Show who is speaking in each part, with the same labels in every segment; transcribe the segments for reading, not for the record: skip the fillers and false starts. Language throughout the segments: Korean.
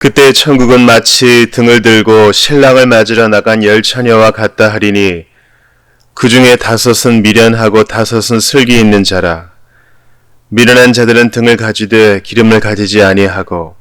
Speaker 1: 그때 천국은 마치 등을 들고 신랑을 맞으러 나간 열 처녀와 같다 하리니 그 중에 5은 미련하고 5은 슬기 있는 자라. 미련한 자들은 등을 가지되 기름을 가지지 아니하고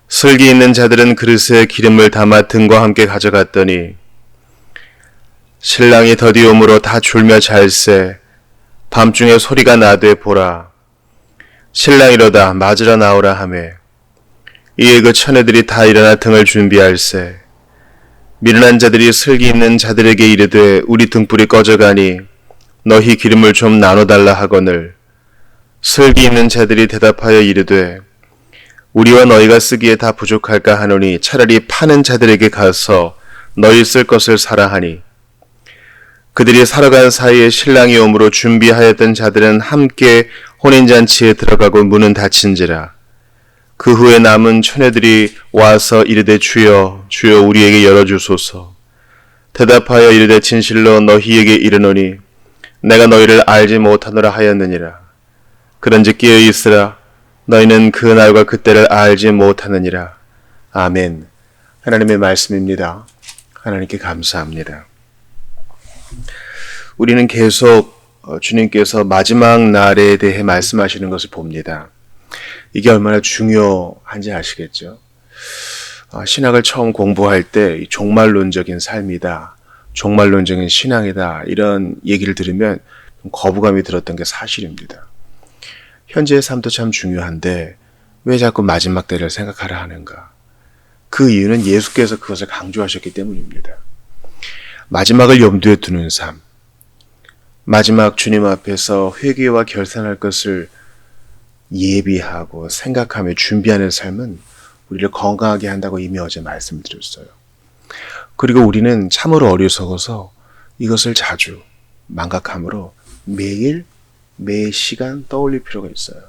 Speaker 1: 슬기 있는 자들은 그릇에 기름을 담아 등과 함께 가져갔더니 신랑이 더디옴으로 다 졸며 잘세 밤중에 소리가 나되 보라 신랑이로다 맞으러 나오라 하매 이에 그 처녀들이 다 일어나 등을 준비할세 미련한 자들이 슬기 있는 자들에게 이르되 우리 등불이 꺼져가니 너희 기름을 좀 나눠달라 하거늘 슬기 있는 자들이 대답하여 이르되 우리와 너희가 쓰기에 다 부족할까 하노니 차라리 파는 자들에게 가서 너희 쓸 것을 사라 하니 그들이 사러 간 사이에 신랑이 오므로 준비하였던 자들은 함께 혼인잔치에 들어가고 문은 닫힌지라. 그 후에 남은 처녀들이 와서 이르되 주여 주여 우리에게 열어주소서. 대답하여 이르되 진실로 너희에게 이르노니 내가 너희를 알지 못하노라 하였느니라. 그런즉 깨어 있으라. 너희는 그 날과 그때를 알지 못하느니라. 아멘. 하나님의 말씀입니다. 하나님께 감사합니다. 우리는 계속 주님께서 마지막 날에 대해 말씀하시는 것을 봅니다. 이게 얼마나 중요한지 아시겠죠? 신학을 처음 공부할 때 종말론적인 삶이다, 종말론적인 신앙이다 이런 얘기를 들으면 좀 거부감이 들었던 게 사실입니다. 현재의 삶도 참 중요한데 왜 자꾸 마지막 때를 생각하라 하는가? 그 이유는 예수께서 그것을 강조하셨기 때문입니다. 마지막을 염두에 두는 삶, 마지막 주님 앞에서 회개와 결산할 것을 예비하고 생각하며 준비하는 삶은 우리를 건강하게 한다고 이미 어제 말씀드렸어요. 그리고 우리는 참으로 어리석어서 이것을 자주 망각함으로 매일 매 시간 떠올릴 필요가 있어요.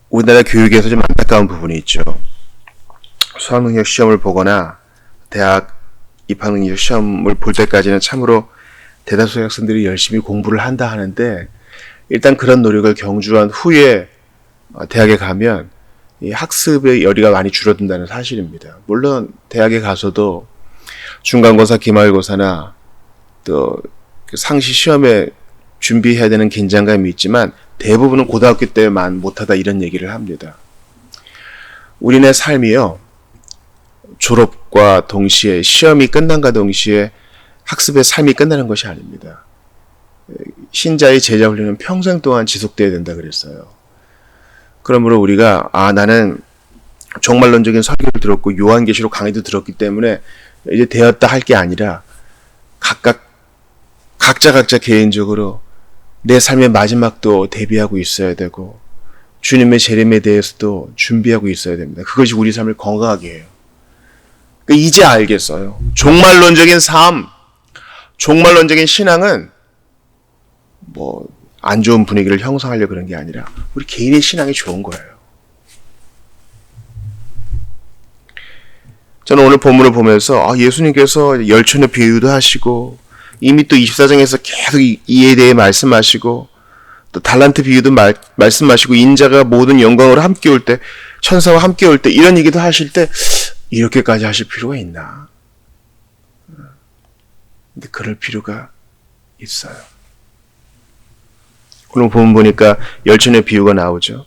Speaker 1: 우리나라 교육에서 좀 안타까운 부분이 있죠. 수학능력 시험을 보거나 대학 입학능력 시험을 볼 때까지는 참으로 대다수의 학생들이 열심히 공부를 한다 하는데 일단 그런 노력을 경주한 후에 대학에 가면 이 학습의 열의가 많이 줄어든다는 사실입니다. 물론 대학에 가서도 중간고사, 기말고사나 또 상시 시험에 준비해야 되는 긴장감이 있지만 대부분은 고등학교 때만 못하다 이런 얘기를 합니다. 우리네 삶이요. 졸업과 동시에 시험이 끝난과 동시에 학습의 삶이 끝나는 것이 아닙니다. 신자의 제자 훈련은 평생 동안 지속돼야 된다 그랬어요. 그러므로 우리가 나는 종말론적인 설교를 들었고 요한계시록 강의도 들었기 때문에 이제 되었다 할 게 아니라 각자 개인적으로 내 삶의 마지막도 대비하고 있어야 되고 주님의 재림에 대해서도 준비하고 있어야 됩니다. 그것이 우리 삶을 건강하게 해요. 이제 알겠어요. 종말론적인 삶, 종말론적인 신앙은 안 좋은 분위기를 형성하려고 그런 게 아니라 우리 개인의 신앙이 좋은 거예요. 저는 오늘 본문을 보면서 예수님께서 열처녀 비유도 하시고 이미 또 24장에서 계속 이에 대해 말씀하시고 또 달란트 비유도 말씀하시고 인자가 모든 영광으로 함께 올 때 천사와 함께 올 때 이런 얘기도 하실 때 이렇게까지 하실 필요가 있나? 근데 그럴 필요가 있어요. 오늘 보면 보니까 열처녀 비유가 나오죠.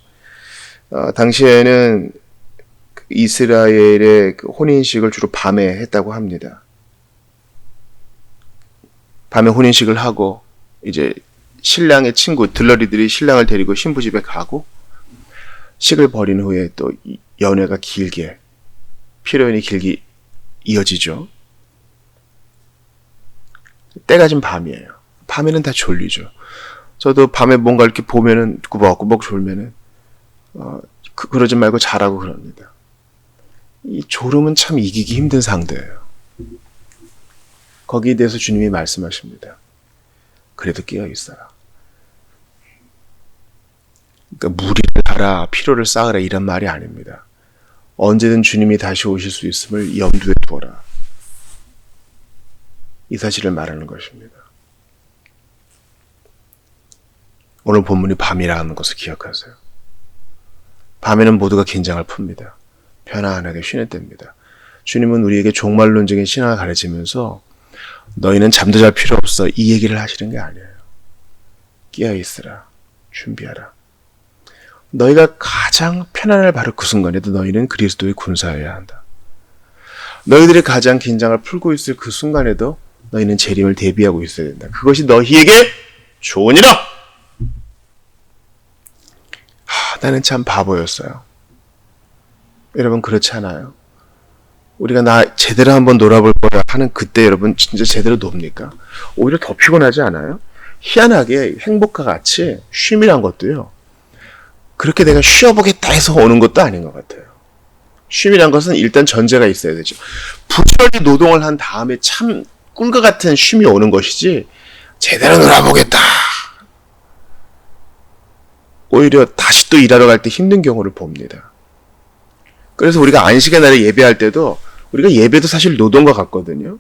Speaker 1: 당시에는 이스라엘의 혼인식을 주로 밤에 했다고 합니다. 밤에 혼인식을 하고 이제 신랑의 친구 들러리들이 신랑을 데리고 신부 집에 가고 식을 벌인 후에 또 연애가 길게 피로연이 길게 이어지죠. 때가 지금 밤이에요. 밤에는 다 졸리죠. 저도 밤에 뭔가 이렇게 보면은 꾸벅꾸벅 졸면은 그러지 말고 자라고 그럽니다. 이 졸음은 참 이기기 힘든 상대예요. 거기에 대해서 주님이 말씀하십니다. 그래도 깨어 있어라. 그러니까 무리를 하라, 피로를 쌓으라 이런 말이 아닙니다. 언제든 주님이 다시 오실 수 있음을 염두에 두어라. 이 사실을 말하는 것입니다. 오늘 본문이 밤이라는 것을 기억하세요. 밤에는 모두가 긴장을 풉니다. 편안하게 쉬는 때입니다. 주님은 우리에게 종말론적인 신앙을 가르치면서 너희는 잠도 잘 필요 없어 이 얘기를 하시는 게 아니에요. 깨어있으라. 준비하라. 너희가 가장 편안을 바를 그 순간에도 너희는 그리스도의 군사여야 한다. 너희들이 가장 긴장을 풀고 있을 그 순간에도 너희는 재림을 대비하고 있어야 된다. 그것이 너희에게 좋으니라. 나는 참 바보였어요. 여러분 그렇지 않아요? 우리가 나 제대로 한번 놀아볼 거야 하는 그때 여러분 진짜 제대로 놉니까? 오히려 더 피곤하지 않아요? 희한하게 행복과 같이 쉼이란 것도요. 그렇게 내가 쉬어보겠다 해서 오는 것도 아닌 것 같아요. 쉼이란 것은 일단 전제가 있어야 되죠. 부지런히 노동을 한 다음에 참 꿀과 같은 쉼이 오는 것이지 제대로 놀아보겠다. 오히려 다시 또 일하러 갈 때 힘든 경우를 봅니다. 그래서 우리가 안식의 날에 예배할 때도 우리가 예배도 사실 노동과 같거든요.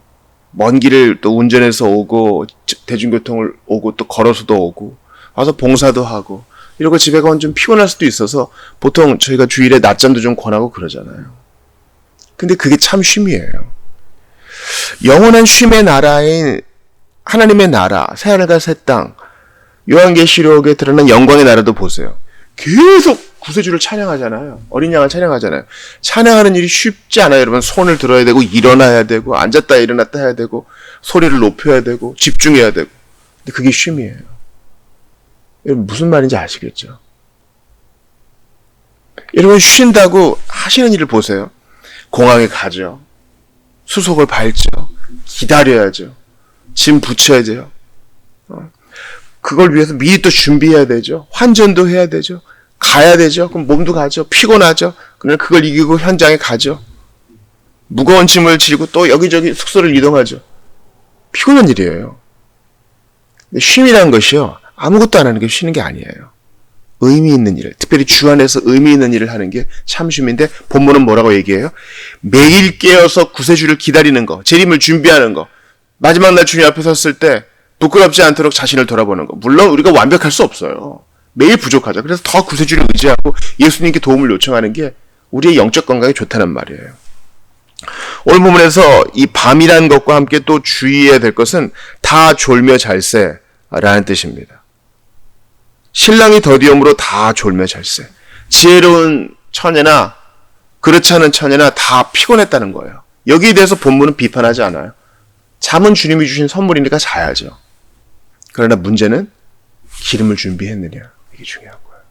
Speaker 1: 먼 길을 또 운전해서 오고 대중교통을 오고 또 걸어서도 오고 와서 봉사도 하고 이러고 집에 가면 좀 피곤할 수도 있어서 보통 저희가 주일에 낮잠도 좀 권하고 그러잖아요. 근데 그게 참 쉼이에요. 영원한 쉼의 나라인 하나님의 나라, 새하늘과 새 땅, 요한계시록에 드러난 영광의 나라도 보세요. 계속 구세주를 찬양하잖아요. 어린 양을 찬양하잖아요. 찬양하는 일이 쉽지 않아요. 여러분 손을 들어야 되고 일어나야 되고 앉았다 일어났다 해야 되고 소리를 높여야 되고 집중해야 되고. 근데 그게 쉼이에요. 여러분 무슨 말인지 아시겠죠? 여러분 쉰다고 하시는 일을 보세요. 공항에 가죠. 수속을 밟죠. 기다려야죠. 짐 붙여야 돼요. 그걸 위해서 미리 또 준비해야 되죠. 환전도 해야 되죠. 가야 되죠. 그럼 몸도 가죠. 피곤하죠. 그러나 그걸 이기고 현장에 가죠. 무거운 짐을 지고 또 여기저기 숙소를 이동하죠. 피곤한 일이에요. 쉼이라는 것이요. 아무것도 안 하는 게 쉬는 게 아니에요. 의미 있는 일, 특별히 주 안에서 의미 있는 일을 하는 게 참 쉼인데 본문은 뭐라고 얘기해요? 매일 깨어서 구세주를 기다리는 거, 재림을 준비하는 거, 마지막 날 주님 앞에 섰을 때 부끄럽지 않도록 자신을 돌아보는 거. 물론 우리가 완벽할 수 없어요. 매일 부족하죠. 그래서 더 구세주를 의지하고 예수님께 도움을 요청하는 게 우리의 영적 건강에 좋다는 말이에요. 오늘 본문에서 이 밤이라는 것과 함께 또 주의해야 될 것은 다 졸며 잘새라는 뜻입니다. 신랑이 더디움으로 다 졸며 잘새. 지혜로운 처녀나 그렇지 않은 처녀나 다 피곤했다는 거예요. 여기에 대해서 본문은 비판하지 않아요. 잠은 주님이 주신 선물이니까 자야죠. 그러나 문제는 기름을 준비했느냐. 이게 중요한 거예요.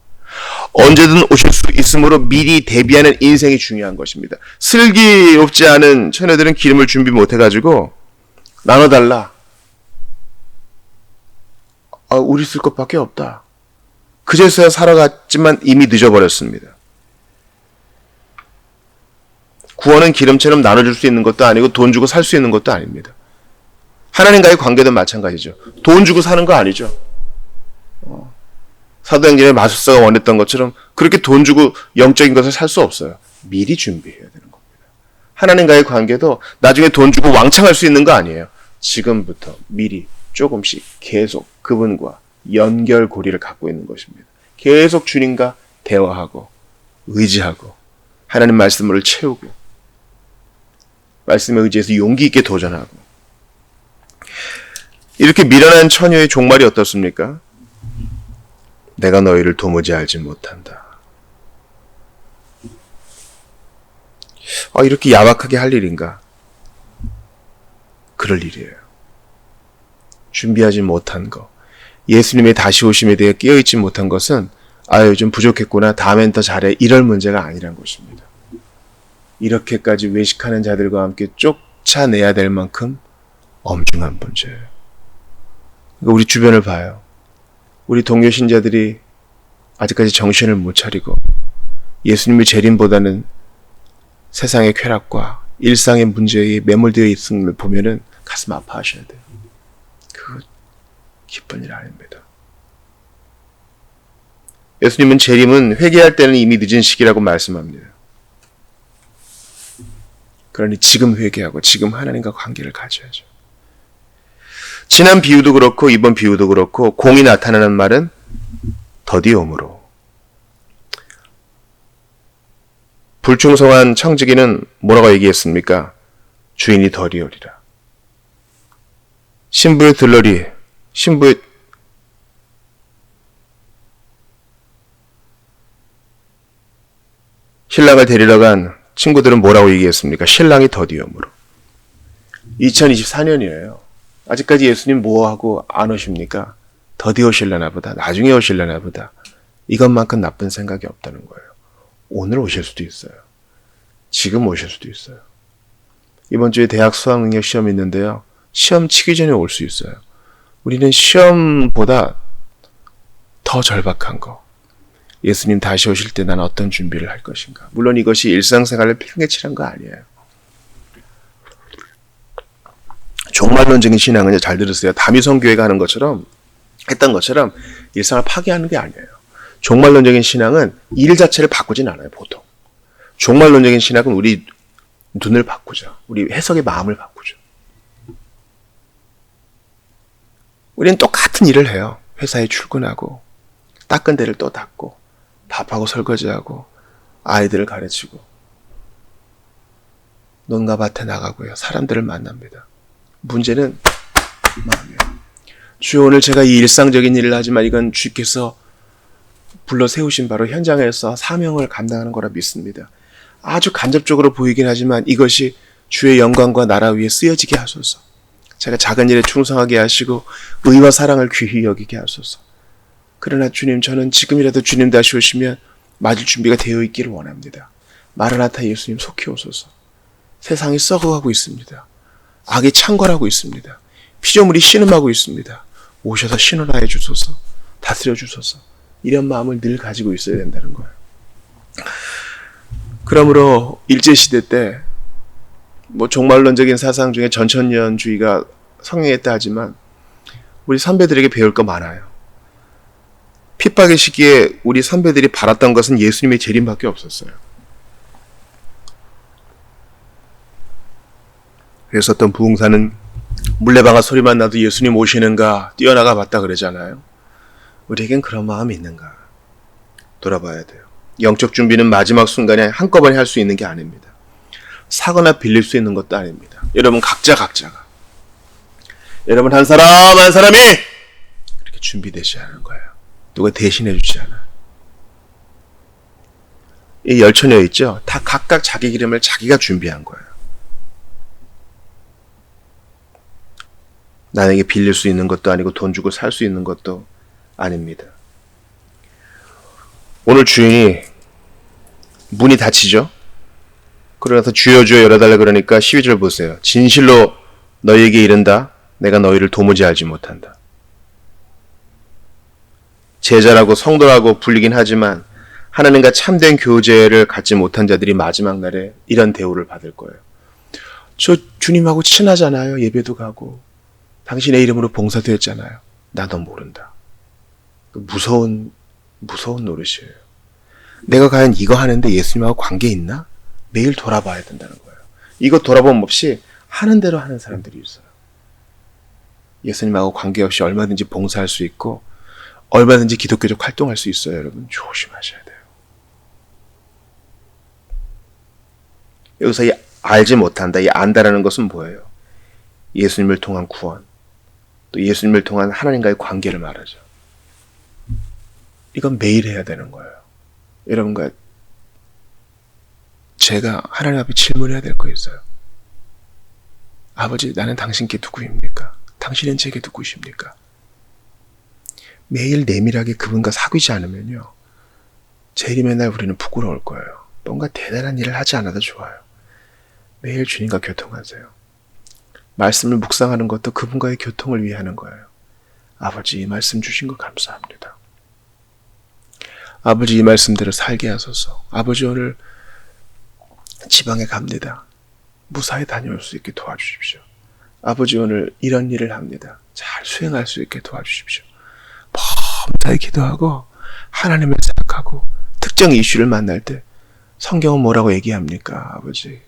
Speaker 1: 언제든 오실 수 있으므로 미리 대비하는 인생이 중요한 것입니다. 슬기롭지 않은 처녀들은 기름을 준비 못해가지고 나눠달라. 우리 쓸 것밖에 없다. 그제서야 살아갔지만 이미 늦어버렸습니다. 구원은 기름처럼 나눠줄 수 있는 것도 아니고 돈 주고 살 수 있는 것도 아닙니다. 하나님과의 관계도 마찬가지죠. 돈 주고 사는 거 아니죠. 사도행전의 마술사가 원했던 것처럼 그렇게 돈 주고 영적인 것을 살 수 없어요. 미리 준비해야 되는 겁니다. 하나님과의 관계도 나중에 돈 주고 왕창할 수 있는 거 아니에요. 지금부터 미리 조금씩 계속 그분과 연결고리를 갖고 있는 것입니다. 계속 주님과 대화하고 의지하고 하나님 말씀을 채우고 말씀에 의지해서 용기 있게 도전하고 이렇게 미련한 처녀의 종말이 어떻습니까? 내가 너희를 도무지 알지 못한다. 이렇게 야박하게 할 일인가? 그럴 일이에요. 준비하지 못한 거. 예수님의 다시 오심에 대해 깨어있지 못한 것은 좀 부족했구나. 다음엔 더 잘해. 이럴 문제가 아니란 것입니다. 이렇게까지 외식하는 자들과 함께 쫓아내야 될 만큼 엄중한 문제예요. 그러니까 우리 주변을 봐요. 우리 동료 신자들이 아직까지 정신을 못 차리고 예수님의 재림보다는 세상의 쾌락과 일상의 문제에 매몰되어 있음을 보면은 가슴 아파하셔야 돼요. 그거 기쁜 일 아닙니다. 예수님은 재림은 회개할 때는 이미 늦은 시기라고 말씀합니다. 그러니 지금 회개하고 지금 하나님과 관계를 가져야죠. 지난 비유도 그렇고 이번 비유도 그렇고 공이 나타나는 말은 더디옴으로. 불충성한 청지기는 뭐라고 얘기했습니까? 주인이 더디오리라. 신부의 들러리, 신랑을 데리러 간 친구들은 뭐라고 얘기했습니까? 신랑이 더디옴으로. 2024년이에요. 아직까지 예수님 뭐하고 안 오십니까? 더디 오실려나 보다. 나중에 오실려나 보다. 이것만큼 나쁜 생각이 없다는 거예요. 오늘 오실 수도 있어요. 지금 오실 수도 있어요. 이번 주에 대학 수학능력 시험이 있는데요. 시험 치기 전에 올 수 있어요. 우리는 시험보다 더 절박한 거. 예수님 다시 오실 때 난 어떤 준비를 할 것인가. 물론 이것이 일상생활을 팽개칠한 거 아니에요. 종말론적인 신앙은 잘 들으세요. 다미성교회가 하는 것처럼 했던 것처럼 일상을 파괴하는 게 아니에요. 종말론적인 신앙은 일 자체를 바꾸진 않아요. 보통. 종말론적인 신학은 우리 눈을 바꾸죠. 우리 해석의 마음을 바꾸죠. 우리는 똑같은 일을 해요. 회사에 출근하고 닦은 데를 또 닦고 밥하고 설거지하고 아이들을 가르치고 논과 밭에 나가고요. 사람들을 만납니다. 문제는 마음이에요. 주여, 오늘 제가 이 일상적인 일을 하지만 이건 주께서 불러 세우신 바로 현장에서 사명을 감당하는 거라 믿습니다. 아주 간접적으로 보이긴 하지만 이것이 주의 영광과 나라 위에 쓰여지게 하소서. 제가 작은 일에 충성하게 하시고 의와 사랑을 귀히 여기게 하소서. 그러나 주님, 저는 지금이라도 주님 다시 오시면 맞을 준비가 되어 있기를 원합니다. 마라나타 예수님 속히 오소서. 세상이 썩어가고 있습니다. 악이 창궐하고 있습니다. 피조물이 신음하고 있습니다. 오셔서 신원하여 주소서. 다스려 주소서. 이런 마음을 늘 가지고 있어야 된다는 거예요. 그러므로 일제시대 때 종말론적인 사상 중에 전천년주의가 성행했다 하지만 우리 선배들에게 배울 거 많아요. 핍박의 시기에 우리 선배들이 바랐던 것은 예수님의 재림밖에 없었어요. 그래서 어떤 부흥사는 물레방아 소리만 나도 예수님 오시는가 뛰어나가 봤다 그러잖아요. 우리에겐 그런 마음이 있는가 돌아봐야 돼요. 영적 준비는 마지막 순간에 한꺼번에 할 수 있는 게 아닙니다. 사거나 빌릴 수 있는 것도 아닙니다. 여러분 각자가 여러분 한 사람이 그렇게 준비되지 않은 거예요. 누가 대신해 주지 않아요. 이 열처녀 있죠? 다 각각 자기 기름을 자기가 준비한 거예요. 나에게 빌릴 수 있는 것도 아니고 돈 주고 살 수 있는 것도 아닙니다. 오늘 주인이 문이 닫히죠? 그러면서 주여 주여 열어달라 그러니까 12절 보세요. 진실로 너희에게 이른다. 내가 너희를 도무지 알지 못한다. 제자라고 성도라고 불리긴 하지만 하나님과 참된 교제를 갖지 못한 자들이 마지막 날에 이런 대우를 받을 거예요. 저 주님하고 친하잖아요. 예배도 가고 당신의 이름으로 봉사도 했잖아요. 나 너 모른다. 무서운 노릇이에요. 내가 과연 이거 하는데 예수님하고 관계 있나? 매일 돌아봐야 된다는 거예요. 이거 돌아봄 없이 하는 대로 하는 사람들이 있어요. 예수님하고 관계없이 얼마든지 봉사할 수 있고 얼마든지 기독교적 활동할 수 있어요. 여러분 조심하셔야 돼요. 여기서 이 알지 못한다, 이 안다라는 것은 뭐예요? 예수님을 통한 구원, 또 예수님을 통한 하나님과의 관계를 말하죠. 이건 매일 해야 되는 거예요. 여러분과 제가 하나님 앞에 질문해야 될 거 있어요. 아버지, 나는 당신께 누구입니까? 당신은 제게 누구십니까? 매일 내밀하게 그분과 사귀지 않으면요, 재림의 날 우리는 부끄러울 거예요. 뭔가 대단한 일을 하지 않아도 좋아요. 매일 주님과 교통하세요. 말씀을 묵상하는 것도 그분과의 교통을 위해 하는 거예요. 아버지, 이 말씀 주신 거 감사합니다. 아버지, 이 말씀대로 살게 하소서. 아버지, 오늘 지방에 갑니다. 무사히 다녀올 수 있게 도와주십시오. 아버지, 오늘 이런 일을 합니다. 잘 수행할 수 있게 도와주십시오. 범사에 기도하고 하나님을 생각하고 특정 이슈를 만날 때 성경은 뭐라고 얘기합니까? 아버지,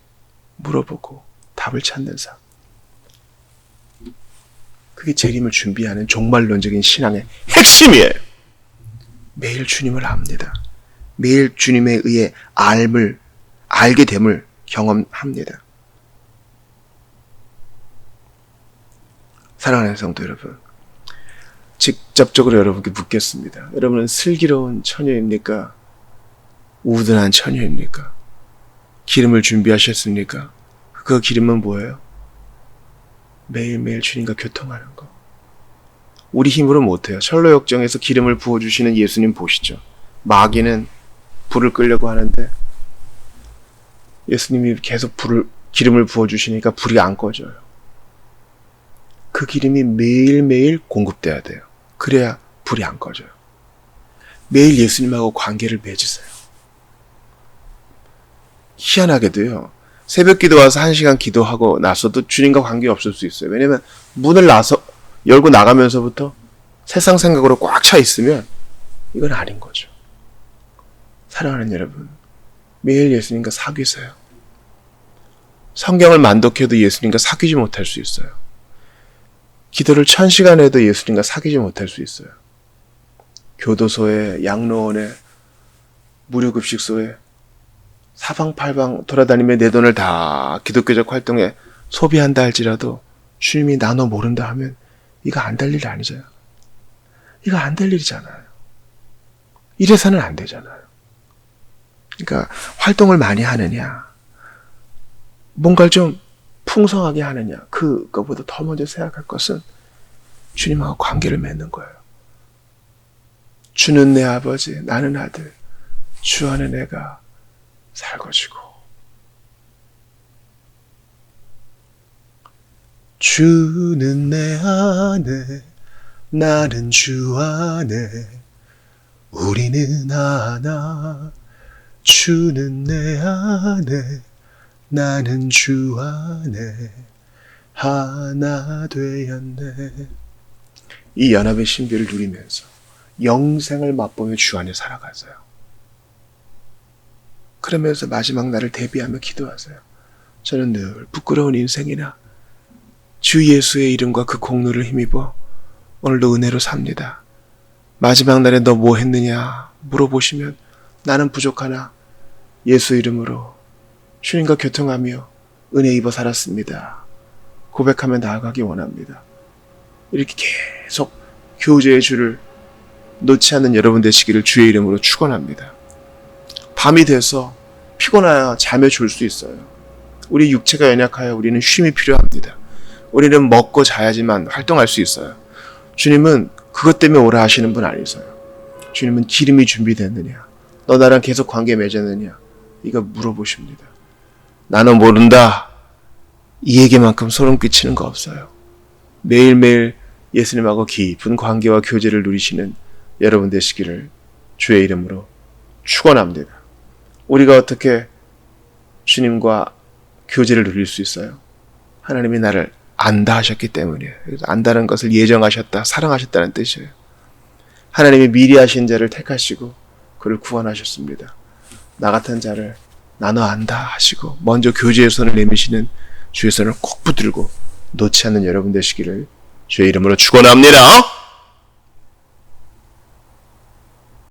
Speaker 1: 물어보고 답을 찾는 삶. 그게 재림을 준비하는 종말론적인 신앙의 핵심이에요. 매일 주님을 압니다. 매일 주님에 의해 알게 됨을 경험합니다. 사랑하는 성도 여러분, 직접적으로 여러분께 묻겠습니다. 여러분은 슬기로운 처녀입니까? 우둔한 처녀입니까? 기름을 준비하셨습니까? 그 기름은 뭐예요? 매일매일 주님과 교통하는 거. 우리 힘으로 못해요. 철로 역정에서 기름을 부어주시는 예수님 보시죠. 마귀는 불을 끄려고 하는데 예수님이 계속 기름을 부어주시니까 불이 안 꺼져요. 그 기름이 매일매일 공급돼야 돼요. 그래야 불이 안 꺼져요. 매일 예수님하고 관계를 맺으세요. 희한하게도요. 새벽 기도 와서 1시간 기도하고 나서도 주님과 관계 없을 수 있어요. 왜냐면 문을 열고 나가면서부터 세상 생각으로 꽉 차 있으면 이건 아닌 거죠. 사랑하는 여러분, 매일 예수님과 사귀세요. 성경을 만독해도 예수님과 사귀지 못할 수 있어요. 기도를 1000시간 해도 예수님과 사귀지 못할 수 있어요. 교도소에, 양로원에, 무료급식소에 사방팔방 돌아다니며 내 돈을 다 기독교적 활동에 소비한다 할지라도 주님이 나 너 모른다 하면 이거 안 될 일이 아니잖아요. 이거 안 될 일이잖아요. 이래서는 안 되잖아요. 그러니까 활동을 많이 하느냐, 뭔가를 좀 풍성하게 하느냐, 그거보다 더 먼저 생각할 것은 주님하고 관계를 맺는 거예요. 주는 내 아버지, 나는 아들, 주 안에 내가 살거지고. 주는 내 안에, 나는 주 안에, 우리는 하나. 주는 내 안에, 나는 주 안에, 하나 되었네. 이 연합의 신비를 누리면서 영생을 맛보며 주 안에 살아가세요. 그러면서 마지막 날을 대비하며 기도하세요. 저는 늘 부끄러운 인생이나 주 예수의 이름과 그 공로를 힘입어 오늘도 은혜로 삽니다. 마지막 날에 너 뭐 했느냐 물어보시면 나는 부족하나 예수 이름으로 주님과 교통하며 은혜 입어 살았습니다. 고백하며 나아가기 원합니다. 이렇게 계속 교제의 줄을 놓지 않는 여러분 되시기를 주의 이름으로 축원합니다. 밤이 돼서 피곤하여 잠에 졸 수 있어요. 우리 육체가 연약하여 우리는 쉼이 필요합니다. 우리는 먹고 자야지만 활동할 수 있어요. 주님은 그것 때문에 오라 하시는 분 아니세요. 주님은 기름이 준비됐느냐, 너 나랑 계속 관계 맺었느냐, 이거 물어보십니다. 나는 모른다, 이 얘기만큼 소름 끼치는 거 없어요. 매일매일 예수님하고 깊은 관계와 교제를 누리시는 여러분 되시기를 주의 이름으로 축원합니다. 우리가 어떻게 주님과 교제를 누릴 수 있어요? 하나님이 나를 안다 하셨기 때문이에요. 안다는 것을 예정하셨다, 사랑하셨다는 뜻이에요. 하나님이 미리 하신 자를 택하시고 그를 구원하셨습니다. 나 같은 자를 나눠 안다 하시고 먼저 교제의 손을 내미시는 주의 손을 꼭 붙들고 놓지 않는 여러분 되시기를 주의 이름으로 축원합니다.